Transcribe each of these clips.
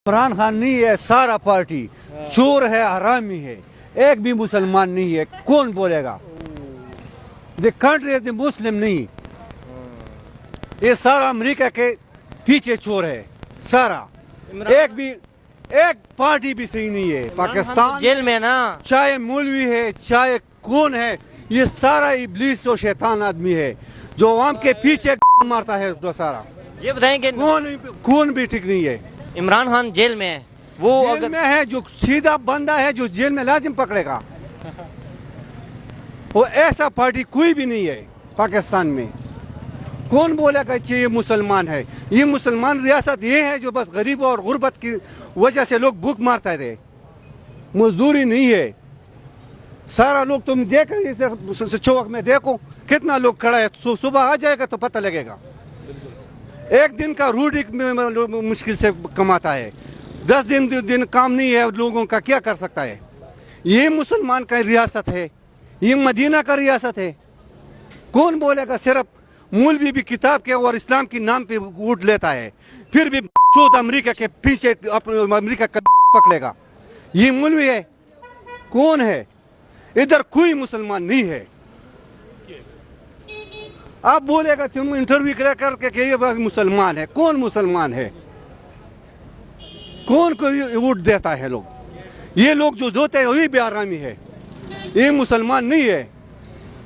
इमरान खान नहीं है, सारा पार्टी चोर है, हरामी है, एक भी मुसलमान नहीं है। कौन बोलेगा? द कंट्री इज मुस्लिम नहीं, ये सारा अमेरिका के पीछे चोर है सारा। एक पार्टी भी सही नहीं है। पाकिस्तान जेल में ना, चाहे मौलवी है चाहे कौन है, ये सारा इब्लीस और शैतान आदमी है जो आवाम के पीछे मारता है। तो सारा ये बताएं कि कौन भी ठीक नहीं है। इमरान खान जेल में है, वो जेल अगर में है, जो सीधा बंदा है जो जेल में लाजिम पकड़ेगा, वो ऐसा पार्टी कोई भी नहीं है पाकिस्तान में। कौन बोलेगा कि ये मुसलमान है? ये मुसलमान रियासत ये है जो बस गरीब और गुर्बत की वजह से लोग भूख मारते थे, मजदूरी नहीं है। सारा लोग तुम देखो चौक में, देखो कितना लोग खड़ा है। सुबह आ जाएगा तो पता लगेगा। एक दिन का रोटी मुश्किल से कमाता है, 10 दिन काम नहीं है लोगों का, क्या कर सकता है? ये मुसलमान का रियासत है, ये मदीना का रियासत है। कौन बोलेगा? सिर्फ मौलवी भी किताब के और इस्लाम के नाम पे वोट लेता है, फिर भी अमेरिका के पीछे अमेरिका का पकड़ेगा। ये मौलवी है? कौन है? इधर कोई मुसलमान नहीं है। आप बोलेगा तुम इंटरव्यू करके कि ये मुसलमान है। कौन मुसलमान है? कौन को वोट देता है लोग? ये लोग जो देते हैं वही बेआरामी है, ये मुसलमान नहीं है।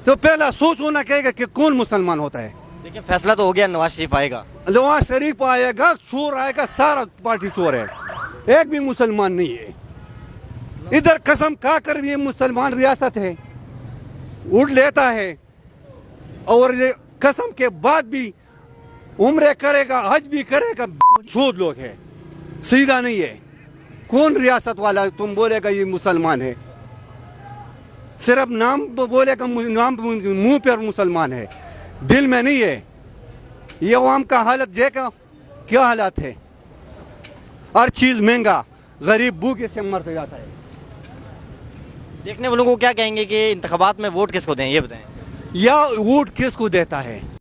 तो पहला सोच होना कहेगा कि कौन मुसलमान होता है। देखिए फैसला तो हो गया, नवाज शरीफ आएगा, नवाज शरीफ आएगा, चोर आएगा, सारा पार्टी चोर है, एक भी मुसलमान नहीं है। इधर कसम खा कर ये मुसलमान रियासत है, उड़ लेता है और ये कसम के बाद भी उम्रे करेगा, हज भी करेगा। झूठ लोग है, सीधा नहीं है। कौन रियासत वाला तुम बोलेगा ये मुसलमान है? सिर्फ नाम बोलेगा, नाम मुंह पर मुसलमान है, दिल में नहीं है। ये आवाम का हालत देखा क्या हालत है। हर चीज़ महंगा, गरीब भूखे से मर जाता है। देखने वालों को क्या कहेंगे कि इंतखाबात में वोट किसको दें, ये बताएं। या वोट किसको देता है?